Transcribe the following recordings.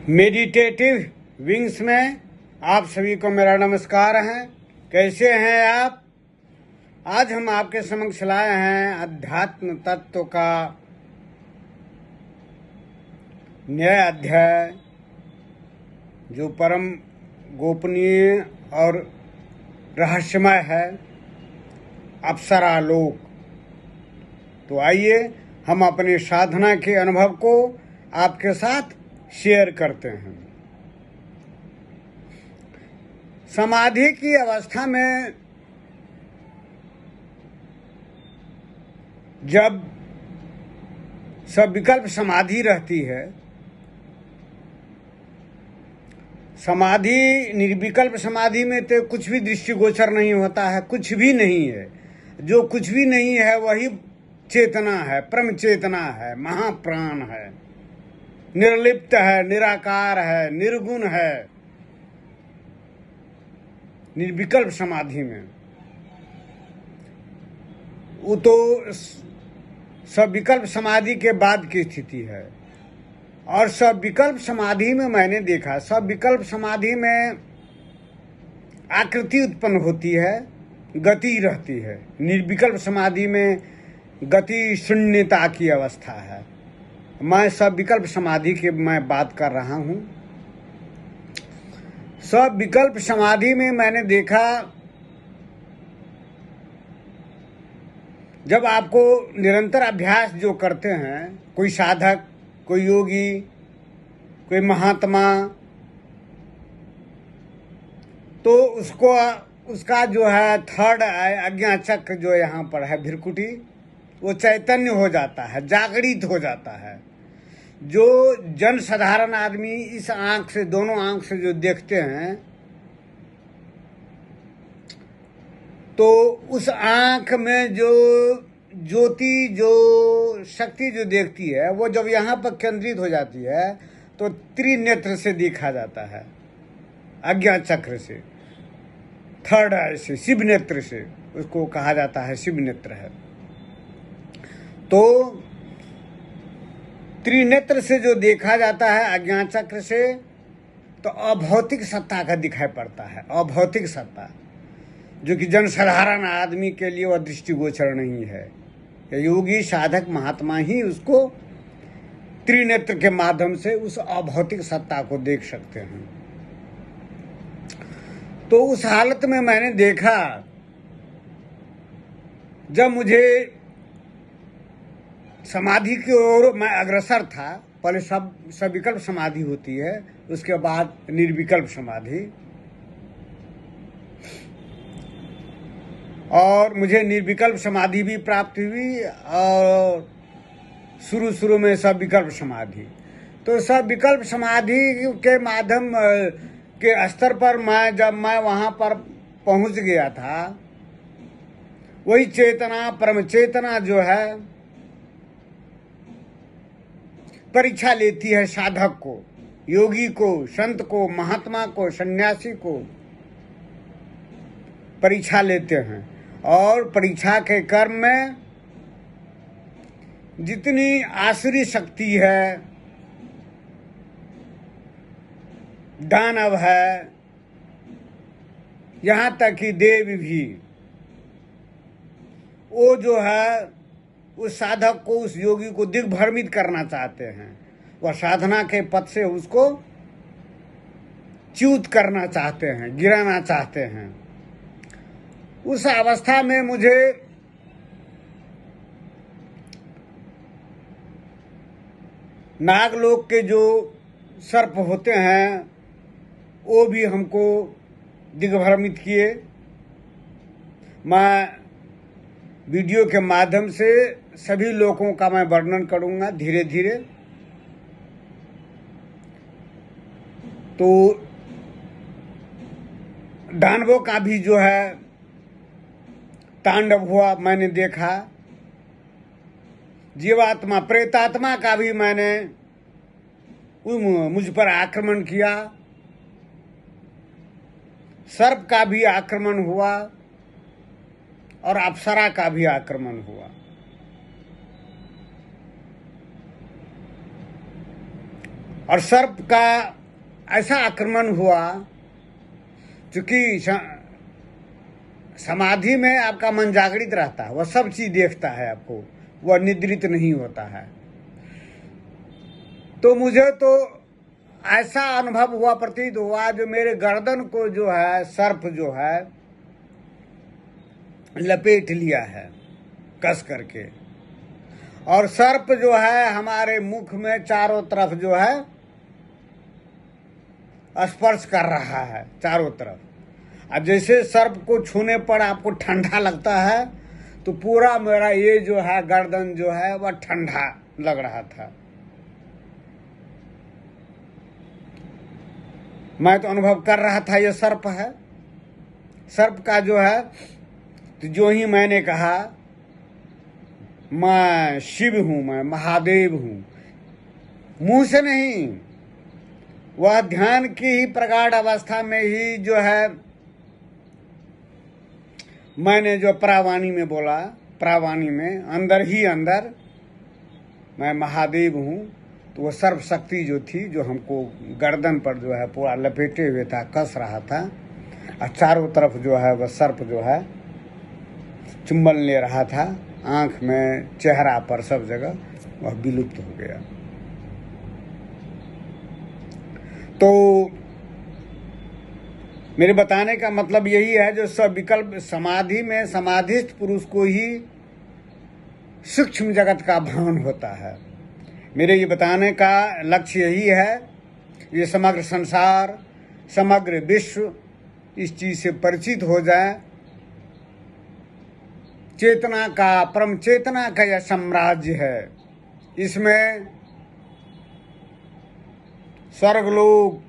Meditative wings में आप सभी को मेरा नमस्कार है। कैसे हैं आप? आज हम आपके समक्ष लाए हैं अध्यात्म तत्व का नया अध्याय, जो परम गोपनीय और रहस्यमय है, अप्सरालोक। तो आइए हम अपने साधना के अनुभव को आपके साथ शेयर करते हैं। समाधि की अवस्था में जब सविकल्प समाधि रहती है, समाधि निर्विकल्प समाधि में तो कुछ भी दृष्टिगोचर नहीं होता है, कुछ भी नहीं है। जो कुछ भी नहीं है वही चेतना है, परम चेतना है, महाप्राण है, निर्लिप्त है, निराकार है, निर्गुण है। निर्विकल्प समाधि में वो तो सविकल्प समाधि के बाद की स्थिति है। और सविकल्प समाधि में मैंने देखा, सविकल्प समाधि में आकृति उत्पन्न होती है, गति रहती है। निर्विकल्प समाधि में गति शून्यता की अवस्था है। मैं सविकल्प समाधि की मैं बात कर रहा हूँ। सविकल्प समाधि में मैंने देखा, जब आपको निरंतर अभ्यास जो करते हैं, कोई साधक, कोई योगी, कोई महात्मा, तो उसका जो है थर्ड आज्ञा चक्र जो यहाँ पर है भृकुटी, वो चैतन्य हो जाता है, जागृत हो जाता है। जो जन साधारण आदमी इस आंख से, दोनों आंख से जो देखते हैं, तो उस आंख में जो ज्योति, जो शक्ति जो देखती है, वो जब यहाँ पर केंद्रित हो जाती है तो त्रिनेत्र से देखा जाता है, आज्ञा चक्र से, थर्ड आई से, शिव नेत्र से, उसको कहा जाता है शिव नेत्र है। तो त्रिनेत्र से जो देखा जाता है आज्ञा चक्र से, तो अभौतिक सत्ता का दिखाई पड़ता है। अभौतिक सत्ता जो कि जन साधारण आदमी के लिए वह दृष्टिगोचर नहीं है। योगी, साधक, महात्मा ही उसको त्रिनेत्र के माध्यम से उस अभौतिक सत्ता को देख सकते हैं। तो उस हालत में मैंने देखा, जब मुझे समाधि की ओर मैं अग्रसर था, पहले सविकल्प समाधि होती है, उसके बाद निर्विकल्प समाधि, और मुझे निर्विकल्प समाधि भी प्राप्त हुई, और शुरू में सविकल्प समाधि। तो सविकल्प समाधि के माध्यम के स्तर पर जब मैं वहाँ पर पहुँच गया था, वही चेतना, परम चेतना जो है, परीक्षा लेती है साधक को, योगी को, संत को, महात्मा को, सन्यासी को परीक्षा लेते हैं। और परीक्षा के कर्म में जितनी आसुरी शक्ति है, दानव है, यहाँ तक कि देव भी, वो जो है उस साधक को, उस योगी को दिग्भ्रमित करना चाहते हैं। वह साधना के पथ से उसको च्युत करना चाहते हैं, गिराना चाहते हैं। उस अवस्था में मुझे नागलोक के जो सर्प होते हैं, वो भी हमको दिग्भ्रमित किए। मैं वीडियो के माध्यम से सभी लोगों का मैं वर्णन करूंगा धीरे धीरे। तो दानवों का भी जो है तांडव हुआ, मैंने देखा। जीवात्मा, प्रेतात्मा का भी मैंने मुझ पर आक्रमण किया। सर्प का भी आक्रमण हुआ और अप्सरा का भी आक्रमण हुआ। और सर्प का ऐसा आक्रमण हुआ, चूंकि समाधि में आपका मन जागृत रहता है, वह सब चीज देखता है आपको, वह निद्रित नहीं होता है। तो मुझे तो ऐसा अनुभव हुआ, प्रतीत हुआ, जो मेरे गर्दन को जो है सर्प जो है लपेट लिया है कस करके, और सर्प जो है हमारे मुख में चारों तरफ जो है स्पर्श कर रहा है चारों तरफ। अब जैसे सर्प को छूने पर आपको ठंडा लगता है, तो पूरा मेरा ये जो है गर्दन जो है वह ठंडा लग रहा था। मैं तो अनुभव कर रहा था ये सर्प है। सर्प का जो है, तो जो ही मैंने कहा मैं शिव हूं, मैं महादेव हूं, मुंह से नहीं, वह ध्यान की ही प्रगाढ़ अवस्था में ही जो है मैंने जो प्रावाणी में बोला, प्रावाणी में अंदर ही अंदर मैं महादेव हूं। तो वह सर्व शक्ति जो थी, जो हमको गर्दन पर जो है पूरा लपेटे हुए था, कस रहा था, और चारों तरफ जो है वह सर्प जो है चुंबन ले रहा था, आंख में, चेहरा पर, सब जगह, वह विलुप्त हो गया। तो मेरे बताने का मतलब यही है, जो सविकल्प समाधि में समाधिस्थ पुरुष को ही सूक्ष्म जगत का भान होता है। मेरे ये बताने का लक्ष्य यही है, ये समग्र संसार, समग्र विश्व इस चीज से परिचित हो जाए। चेतना का, परम चेतना का यह साम्राज्य है। इसमें स्वर्गलोक,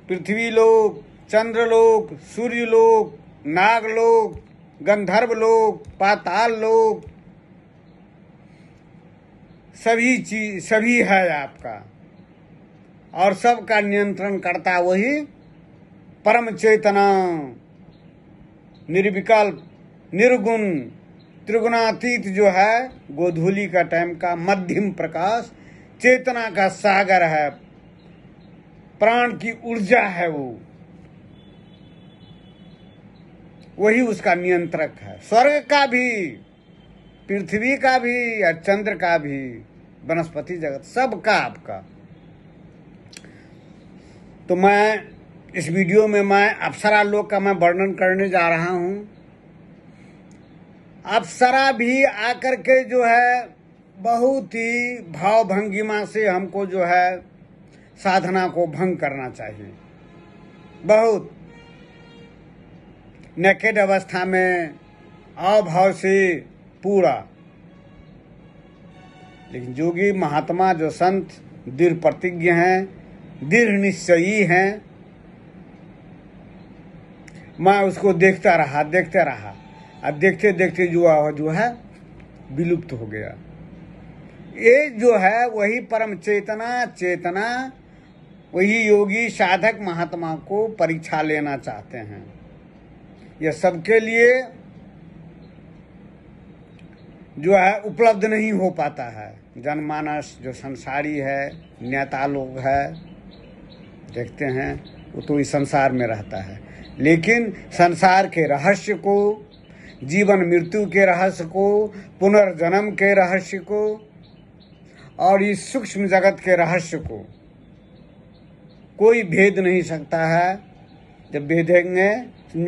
पृथ्वीलोक, चंद्रलोक, सूर्यलोक, नागलोक, गंधर्वलोक, पाताल लोक, सभी चीज, सभी है आपका, और सबका नियंत्रण करता वही परम चेतना, निर्विकल्प, निर्गुण, त्रिगुणातीत जो है, गोधूली का टाइम का मध्यम प्रकाश, चेतना का सागर है, प्राण की ऊर्जा है, वही उसका नियंत्रक है। स्वर्ग का भी, पृथ्वी का भी, और चंद्र का भी, वनस्पति जगत, सबका आपका। तो मैं इस वीडियो में मैं अप्सरा लोक का मैं वर्णन करने जा रहा हूं। अप्सरा भी आकर के जो है बहुत ही भाव भंगिमा से हमको जो है साधना को भंग करना चाहिए। बहुत नेकेड अवस्था में, अभाव से पूरा। लेकिन योगी महात्मा जो संत दृढ़ प्रतिज्ञ हैं, दृढ़ निश्चयी हैं, मैं उसको देखता रहा, अब देखते देखते जो है विलुप्त हो गया। ये जो है वही परम चेतना, वही योगी साधक महात्मा को परीक्षा लेना चाहते हैं। यह सबके लिए जो है उपलब्ध नहीं हो पाता है। जनमानस जो संसारी है, नेता लोग है, देखते हैं, वो तो इस संसार में रहता है। लेकिन संसार के रहस्य को, जीवन मृत्यु के रहस्य को, पुनर्जन्म के रहस्य को, और इस सूक्ष्म जगत के रहस्य को कोई भेद नहीं सकता है। जब भेदेंगे,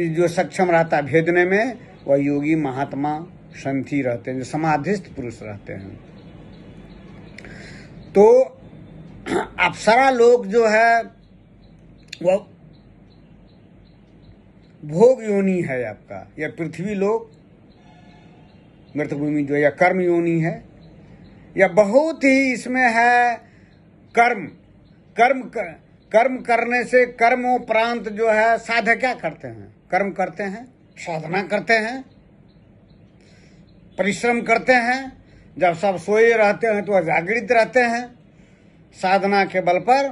जो सक्षम रहता है भेदने में, वह योगी महात्मा संथी रहते हैं, जो समाधिस्थ पुरुष रहते हैं। तो अप्सरा लोग जो है वह भोग योनि है आपका, या पृथ्वी लोक, मृतभूमि जो है, या कर्म योनि है, या बहुत ही इसमें है कर्म करने से, कर्मोपरांत जो है साधक क्या करते हैं? कर्म करते हैं, साधना करते हैं, परिश्रम करते हैं। जब सब सोए रहते हैं तो वह जागृत रहते हैं। साधना के बल पर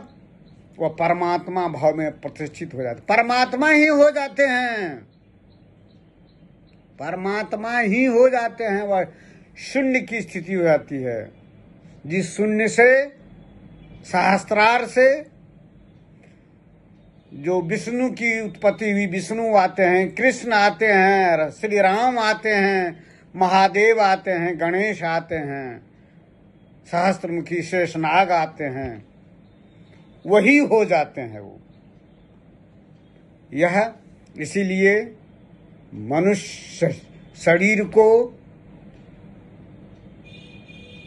वह परमात्मा भाव में प्रतिष्ठित हो जाते, परमात्मा ही हो जाते हैं, परमात्मा ही हो जाते हैं। वह शून्य की स्थिति हो जाती है, जिस शून्य से सहस्त्रार से जो विष्णु की उत्पत्ति हुई, विष्णु आते हैं, कृष्ण आते हैं, श्री राम आते हैं, महादेव आते हैं, गणेश आते हैं, सहस्त्रमुखी शेषनाग आते हैं, वही हो जाते हैं वो। यह इसीलिए मनुष्य शरीर को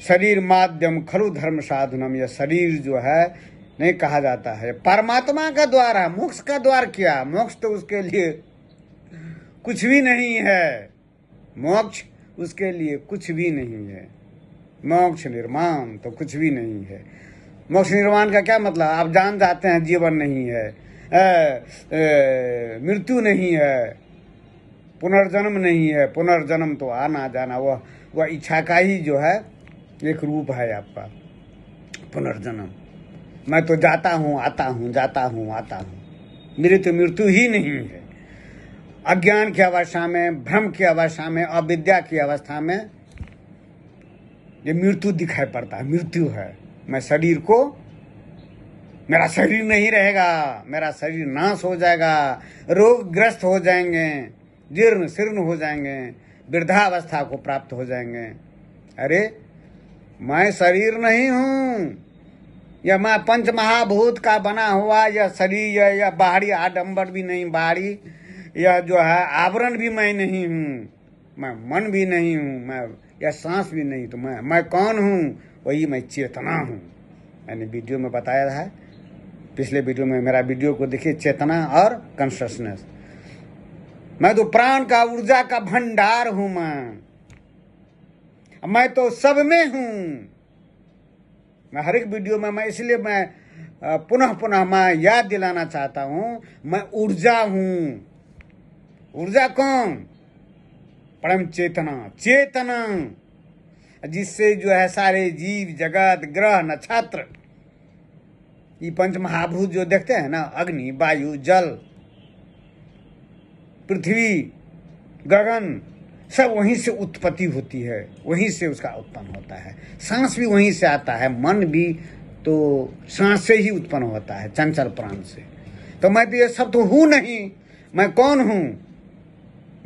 शरीर माध्यम खलु धर्म साधनम, यह शरीर जो है नहीं कहा जाता है परमात्मा का द्वार है। मोक्ष का द्वार क्या? मोक्ष तो उसके लिए कुछ भी नहीं है, मोक्ष उसके लिए कुछ भी नहीं है। मोक्ष निर्माण तो कुछ भी नहीं है। मोक्ष निर्माण का क्या मतलब? आप जान जाते हैं जीवन नहीं है, मृत्यु नहीं है, पुनर्जन्म नहीं है। पुनर्जन्म तो आना जाना, वह इच्छा का ही जो है एक रूप है आपका पुनर्जन्म। मैं तो जाता हूँ आता हूँ, जाता हूँ आता हूँ, मेरी तो मृत्यु ही नहीं है। अज्ञान की अवस्था में, भ्रम की अवस्था में, अविद्या की अवस्था में ये मृत्यु दिखाई पड़ता है, मृत्यु है। मैं शरीर को, मेरा शरीर नहीं रहेगा, मेरा शरीर नाश हो जाएगा, रोगग्रस्त हो जाएंगे, जीर्ण शीर्ण हो जाएंगे, वृद्धावस्था को प्राप्त हो जाएंगे। अरे मैं शरीर नहीं हूँ, या मैं पंच महाभूत का बना हुआ यह शरीर, या बाहरी आडंबर भी नहीं, बाहरी यह जो है आवरण भी मैं नहीं हूँ, मैं मन भी नहीं हूँ, मैं यह सांस भी नहीं। तो मैं कौन हूँ? वही मैं चेतना हूँ। मैंने वीडियो में बताया है, पिछले वीडियो में मेरा वीडियो को देखिए, चेतना और कॉन्शसनेस। मैं तो प्राण का, ऊर्जा का भंडार हूँ। मैं तो सब में हूँ। मैं हर एक वीडियो में मैं इसलिए मैं पुनः पुनः मैं याद दिलाना चाहता हूँ, मैं ऊर्जा हूँ। ऊर्जा कौन? परम चेतना, चेतना जिससे जो है सारे जीव जगत, ग्रह, नक्षत्र, ये पंच महाभूत जो देखते हैं ना, अग्नि, वायु, जल, पृथ्वी, गगन, सब वहीं से उत्पत्ति होती है, वहीं से उसका उत्पन्न होता है। सांस भी वहीं से आता है, मन भी तो सांस से ही उत्पन्न होता है, चंचल प्राण से। तो मैं तो ये सब तो हूँ नहीं। मैं कौन हूँ?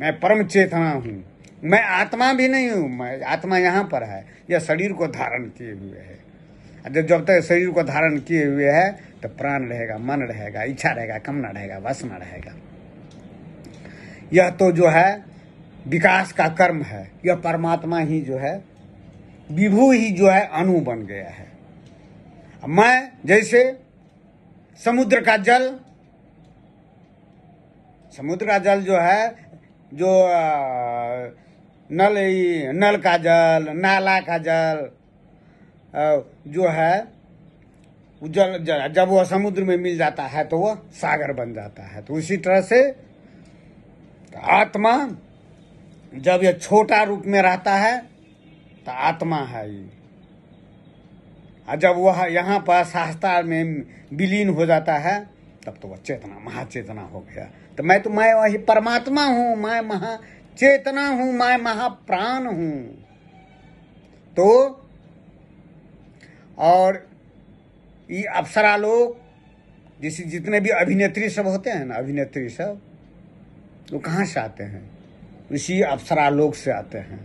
मैं परम चेतना हूँ। मैं आत्मा भी नहीं हूँ। मैं आत्मा यहाँ पर है, यह शरीर को धारण किए हुए है। जब तक शरीर को धारण किए हुए है तो प्राण रहेगा, मन रहेगा, इच्छा रहेगा, कामना रहेगा, वासना रहेगा। यह तो जो है विकास का कर्म है। यह परमात्मा ही जो है, विभु ही जो है अणु बन गया है। मैं जैसे समुद्र का जल, समुद्र का जल जो है, जो नल का जल, नाला का जल जो है, जल जब वह समुद्र में मिल जाता है तो वह सागर बन जाता है। तो उसी तरह से आत्मा जब यह छोटा रूप में रहता है तो आत्मा है ये, और जब वह यहाँ पर शास्त्र में विलीन हो जाता है तब तो वह चेतना, महाचेतना हो गया। तो मैं वही परमात्मा हूँ, मैं महाचेतना हूँ, मैं महाप्राण हूँ। तो और ये अप्सरा लोग, जैसे जितने भी अभिनेत्री सब होते हैं ना, अभिनेत्री सब, वो कहाँ से आते हैं? इसी अप्सरा लोग से आते हैं।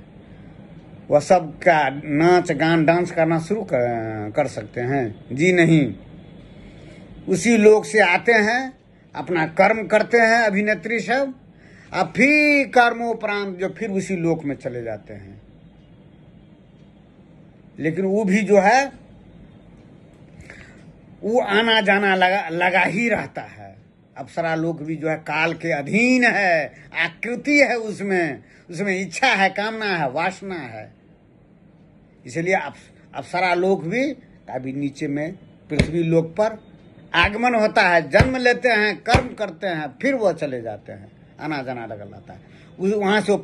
वह सब क्या नाच गान डांस करना शुरू कर सकते हैं? जी नहीं। उसी लोग से आते हैं, अपना कर्म करते हैं अभिनेत्री सब, और फिर कर्मोपरांत जो फिर उसी लोक में चले जाते हैं। लेकिन वो भी जो है वो आना जाना लगा ही रहता है। अप्सरा लोक भी जो है काल के अधीन है, आकृति है उसमें इच्छा है, कामना है, वासना है। इसलिए अप्सरा लोक भी कभी नीचे में पृथ्वी लोक पर आगमन होता है, जन्म लेते हैं, कर्म करते हैं, फिर वो चले जाते हैं, आना जाना लगा रहता है। वहाँ से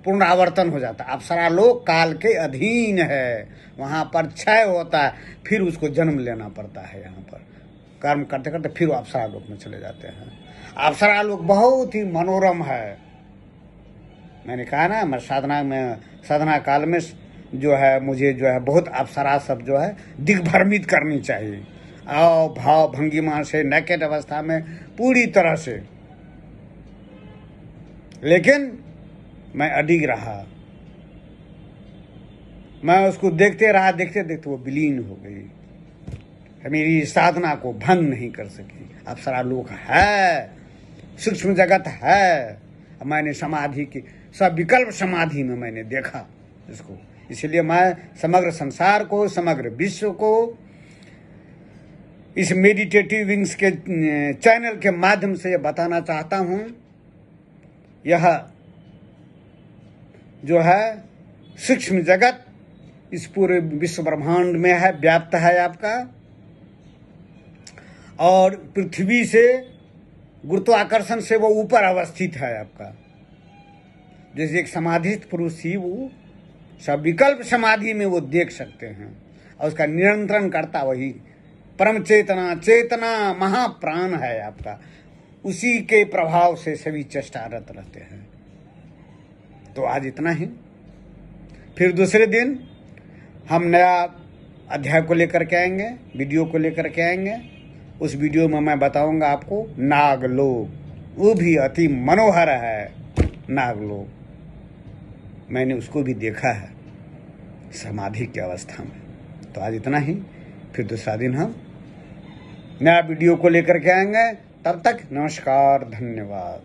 पुनरावर्तन हो जाता है। अप्सरा लोक काल के अधीन है, वहाँ पर क्षय होता है, फिर उसको जन्म लेना पड़ता है। यहाँ पर कर्म करते करते फिर वो अप्सरा लोक में चले जाते हैं। अप्सरा लोक बहुत ही मनोरम है। मैंने कहा ना, मैं साधना काल में जो है मुझे जो है बहुत अप्सरा सब जो है दिग्भ्रमित करनी चाहिए। आओ भाव भंगिमा से नेकेड अवस्था में पूरी तरह से, लेकिन मैं अडिग रहा। मैं उसको देखते रहा, देखते देखते वो विलीन हो गई, मेरी साधना को भंग नहीं कर सकी। अप्सरा लोक है, सूक्ष्म जगत है। मैंने समाधि की सब विकल्प समाधि में मैंने देखा इसको। इसलिए मैं समग्र संसार को, समग्र विश्व को इस मेडिटेटिव विंग्स के चैनल के माध्यम से बताना चाहता हूं। यह जो है सूक्ष्म जगत इस पूरे विश्व ब्रह्मांड में है, व्याप्त है आपका, और पृथ्वी से गुरुत्वाकर्षण से वो ऊपर अवस्थित है आपका। जैसे एक समाधिस्थ पुरुष ही वो सब विकल्प समाधि में वो देख सकते हैं, और उसका नियंत्रण करता वही परम चेतना, चेतना महाप्राण है आपका। उसी के प्रभाव से सभी चेष्टारत रहते हैं। तो आज इतना ही, फिर दूसरे दिन हम नया अध्याय को लेकर के आएंगे, वीडियो को लेकर के आएंगे। उस वीडियो में मैं बताऊंगा आपको नागलोक, वो भी अति मनोहर है नागलोक। मैंने उसको भी देखा है समाधि की अवस्था में। तो आज इतना ही, फिर दूसरा दिन हम नया वीडियो को लेकर के आएंगे। तब तक नमस्कार, धन्यवाद।